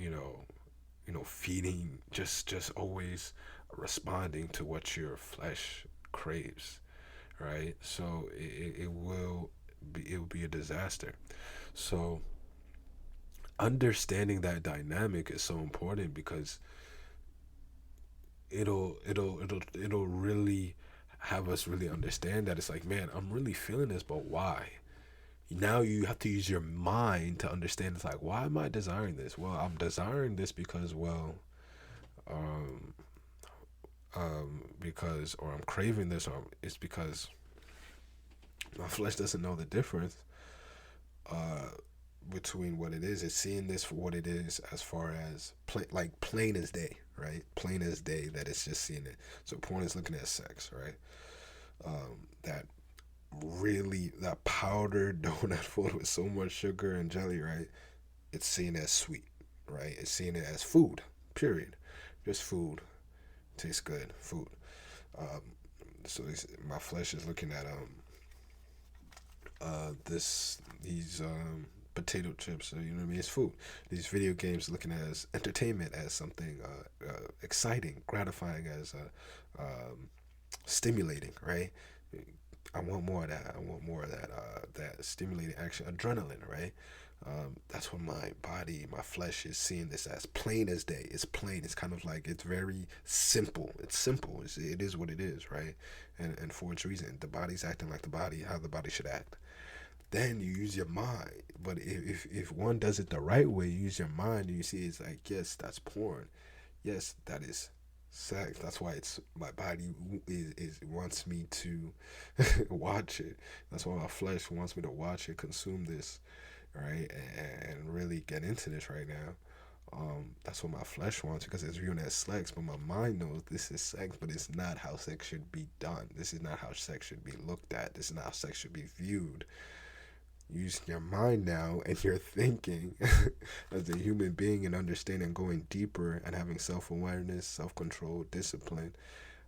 feeding, just always responding to what your flesh craves, right? So it will be a disaster. So understanding that dynamic is so important, because it'll really have us really understand that it's like, man, I'm really feeling this, but why? Now you have to use your mind to understand. It's like, why am I desiring this? Well, I'm desiring this because, well, um because, or I'm craving this, or it's because my flesh doesn't know the difference uh between what it is. It's seeing this for what it is, as far as like plain as day, right? Plain as day, that it's just seeing it. So porn is looking at sex, right? That really, that powdered donut filled with so much sugar and jelly, right? It's seen as sweet, right? It's seen it as food, period. Just food. Tastes good, food. Um, so my flesh is looking at these potato chips, you know what I mean? It's food. These video games looking as entertainment, as something exciting, gratifying, as stimulating, right? I want more of that. I want more of that. That stimulating action, adrenaline, right? That's what my body, my flesh is seeing this as, plain as day. It's plain. It's kind of like, it's very simple. It's simple. It is what it is, right? And for its reason, the body's acting like the body, how the body should act. Then you use your mind. But if one does it the right way, you use your mind, and you see it's like, yes, that's porn. Yes, that is sex. That's why it's my body is wants me to watch it. That's why my flesh wants me to watch it, consume this, right, and really get into this right now. That's what my flesh wants, because it's viewing as sex, but my mind knows this is sex, but it's not how sex should be done. This is not how sex should be looked at. This is not how sex should be viewed. Using your mind now, and you're thinking as a human being, and understanding, going deeper, and having self-awareness, self-control, discipline,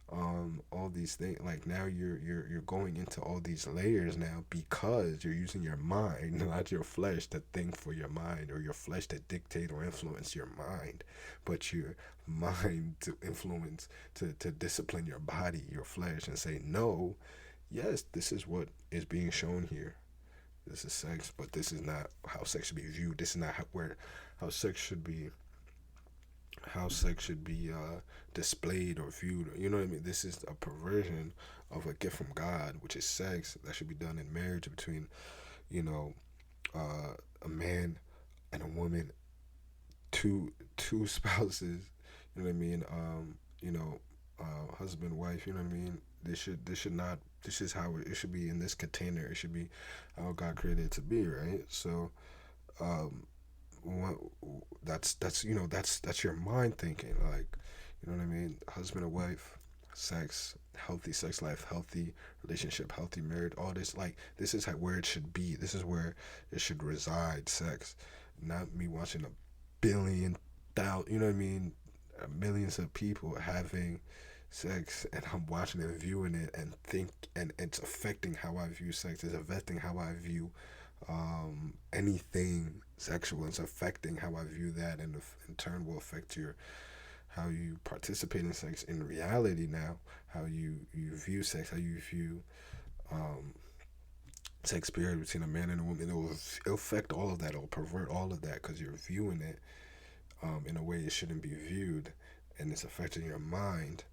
all these things. Like, now you're going into all these layers now, because you're using your mind, not your flesh, to think for your mind, or your flesh to dictate or influence your mind, but your mind to influence, to discipline your body, your flesh, and say, no, yes, this is what is being shown here. This is sex, but this is not how sex should be viewed. This is not how sex should be, displayed or viewed. You know what I mean? This is a perversion of a gift from God, which is sex, that should be done in marriage between, you know, a man and a woman, two spouses. You know what I mean? Husband, wife. You know what I mean? This should not. This is how it should be in this container. It should be how God created it to be, right? So, um, what, that's that's your mind thinking, like, you know what I mean? Husband and wife, sex, healthy sex life, healthy relationship, healthy marriage, all this, like, this is where it should be. This is where it should reside, sex. Not me watching a billion thousand, you know what I mean? Millions of people having sex, and I'm watching it and viewing it and think, and it's affecting how I view sex. It's affecting how I view anything sexual. It's affecting how I view that, and in turn will affect your how you participate in sex in reality now, how you view sex, how you view um, sex period between a man and a woman. It'll affect all of that. It'll pervert all of that because you're viewing it in a way it shouldn't be viewed, and it's affecting your mind.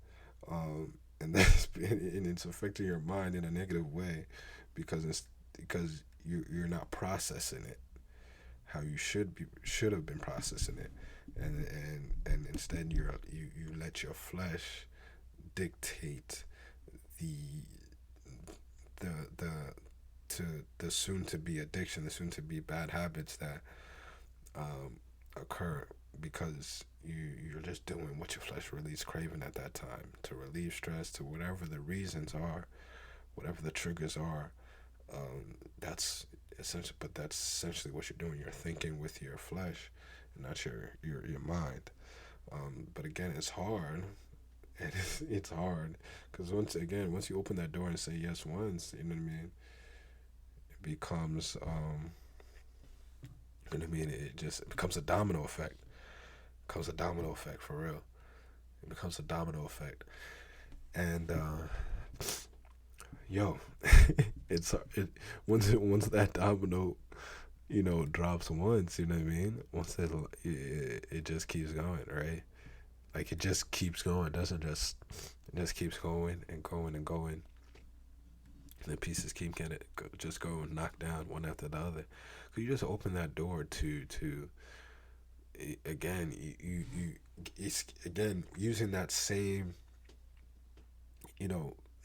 And it's affecting your mind in a negative way because you're not processing it how you should have been processing it, and instead you let your flesh dictate the the to the soon to be addiction, the soon to be bad habits that um, occur because you're just doing what your flesh really is craving at that time to relieve stress, to whatever the reasons are, whatever the triggers are. That's essentially, but that's essentially what you're doing. You're thinking with your flesh, and not your mind. But again, it's hard. It's hard because once you open that door and say yes once, you know what I mean. It becomes you know what I mean. It becomes a domino effect. It becomes a domino effect for real. It becomes a domino effect, and yo, once that domino, drops once, you know what I mean. Once it just keeps going, right? Like it just keeps going. It doesn't just it just keeps going and going and going. And the pieces keep getting just going knocked down one after the other. Cause you just open that door to again it's again using that same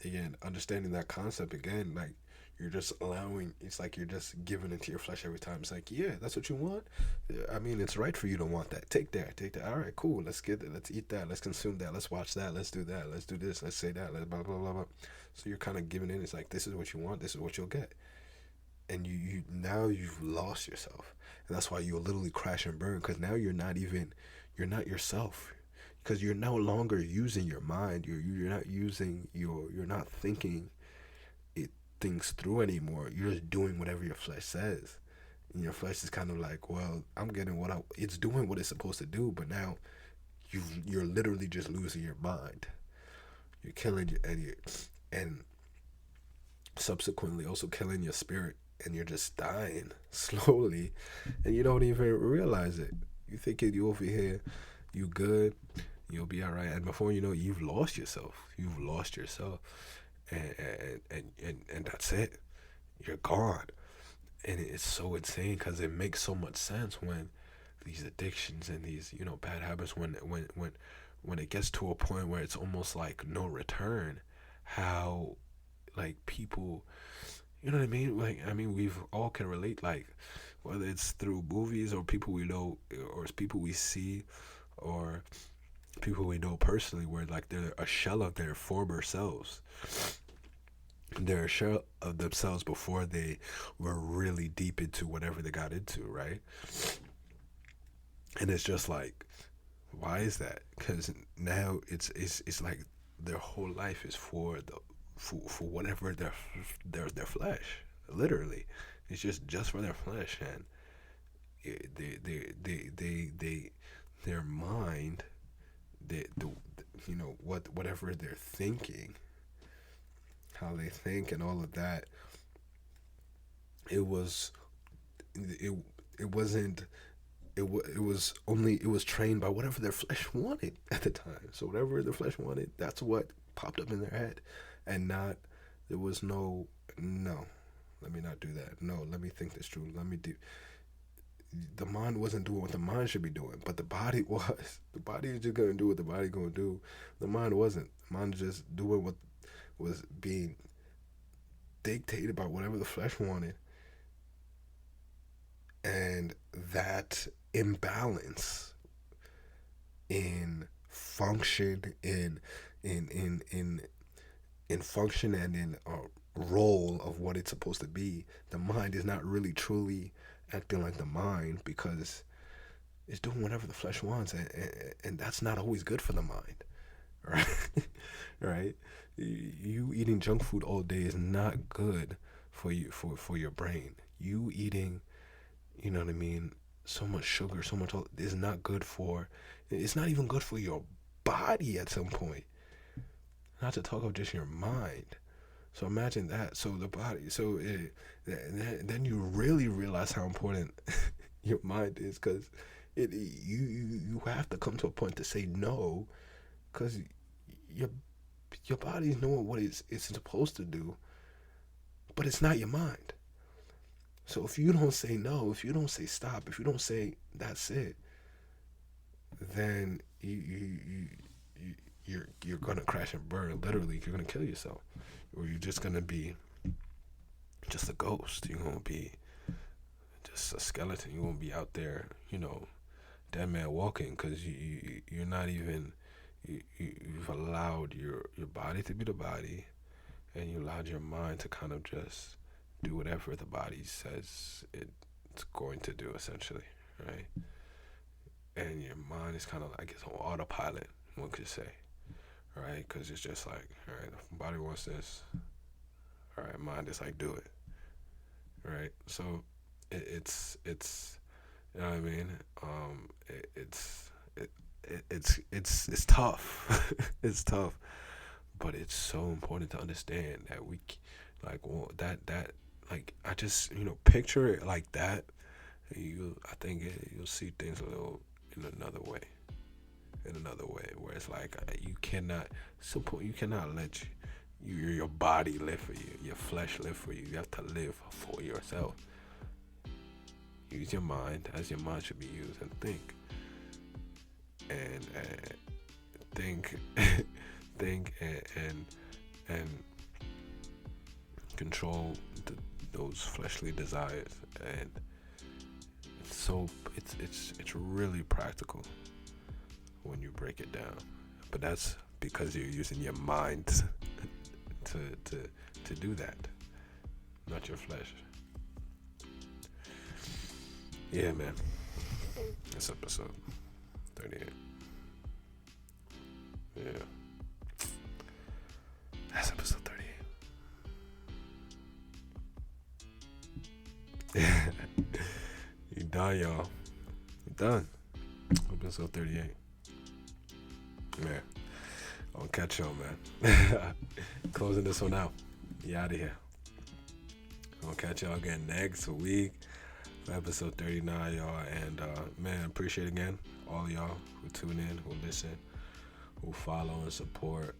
again, understanding that concept again, like you're just allowing, it's like you're just giving it to your flesh every time. It's like, yeah, that's what you want. Yeah, I mean, it's right for you to want that. Take that, take that. All right, cool. Let's get it. Let's eat that. Let's consume that. Let's watch that. Let's do that. Let's do this. Let's say that. Let's blah, blah, blah, blah. So you're kind of giving in. It's like, this is what you want. This is what you'll get. And you now you've lost yourself. And that's why you'll literally crash and burn because now you're not yourself because you're no longer using your mind. You're not using you're not thinking it things through anymore. You're just doing whatever your flesh says. And your flesh is kind of like, well, I'm getting it's doing what it's supposed to do, but now you're literally just losing your mind. You're killing and subsequently also killing your spirit, and you're just dying slowly, and you don't even realize it. You thinking you over here, you good, you'll be all right, and before you know it, you've lost yourself. You've lost yourself, and that's it. You're gone, and it's so insane because it makes so much sense when these addictions and these bad habits when it gets to a point where it's almost like no return. How like people, you know what I mean? Like I mean, we've all can relate. Like whether it's through movies or people we know, or it's people we see, or people we know personally, where like they're a shell of their former selves. They're a shell of themselves before they were really deep into whatever they got into, right? And it's just like, why is that? Because now it's like their whole life is for whatever their flesh, literally. It's just for their flesh, and they their mind, whatever they're thinking, how they think, and all of that. It was it it wasn't it was trained by whatever their flesh wanted at the time. So whatever their flesh wanted, that's what popped up in their head, and not there was no. Let me not do that. No, let me think this through. Let me do. The mind wasn't doing what the mind should be doing, but the body was. The body is just gonna do what the body gonna do. The mind wasn't. The mind was just doing what was being dictated by whatever the flesh wanted, and that imbalance in function, in in function and in role of what it's supposed to be, the mind is not really truly acting like the mind because it's doing whatever the flesh wants, and that's not always good for the mind, right? Right? You eating junk food all day is not good for you for your brain. You eating, you know what I mean, so much sugar, so much is not good for. It's not even good for your body at some point. Not to talk of just your mind. So imagine that. So the body. So then you really realize how important your mind is, because you have to come to a point to say no, because your your body's knowing what it's supposed to do, but it's not your mind. So if you don't say no, if you don't say stop, if you don't say that's it, then you're gonna crash and burn. Literally, you're gonna kill yourself, or you're just gonna be just a ghost. You're gonna be just a skeleton. You won't be out there, dead man walking, because you're not even you've allowed your body to be the body, and you allowed your mind to kind of just do whatever the body says it's going to do, essentially, right? And your mind is kind of like it's on autopilot, one could say, right? Because it's just like, all right, the body wants this, all right, mind is like, do it, right? So it's you know what I mean? It's tough. It's tough, but it's so important to understand that like, well, that like, I just, picture it like that. I think you'll see things a little in another way. In another way, where it's like, you cannot let your body live for you, your flesh live for you. You have to live for yourself. Use your mind as your mind should be used, and think, and think, think, and control those fleshly desires. And it's really practical when you break it down, but that's because you're using your mind to do that, not your flesh. Yeah, man. That's episode 38. Yeah. That's episode 38. You done, y'all. You done. Episode 38. Man. I'll catch y'all, man. Closing this one out. You out of here. I'll catch y'all again next week. Episode 39, y'all, and man, appreciate again all of y'all who tune in, who listen, who follow and support.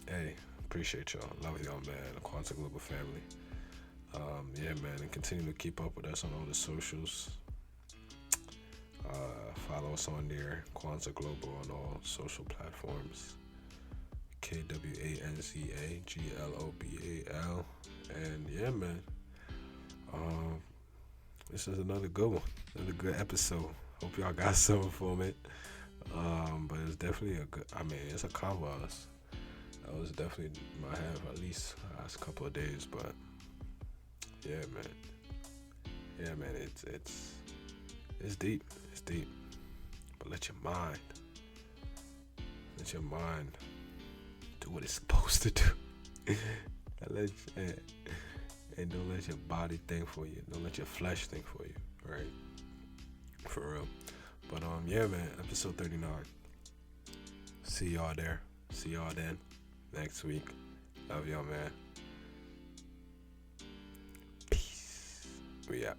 Hey, appreciate y'all, love y'all, man. The Kwanza Global family. Yeah, man, and continue to keep up with us on all the socials. Follow us on there, Kwanza Global, on all social platforms. KWANZA GLOBAL, and yeah, man. This is another good one, another good episode. Hope y'all got something from it. But it's definitely it's a converse. That was definitely might have at least the last couple of days, but yeah, man, it's deep, but let your mind do what it's supposed to do. And don't let your body think for you. Don't let your flesh think for you, right? For real. But yeah, man, episode 39. See y'all there. See y'all then. Next week. Love y'all, man. Peace. We out.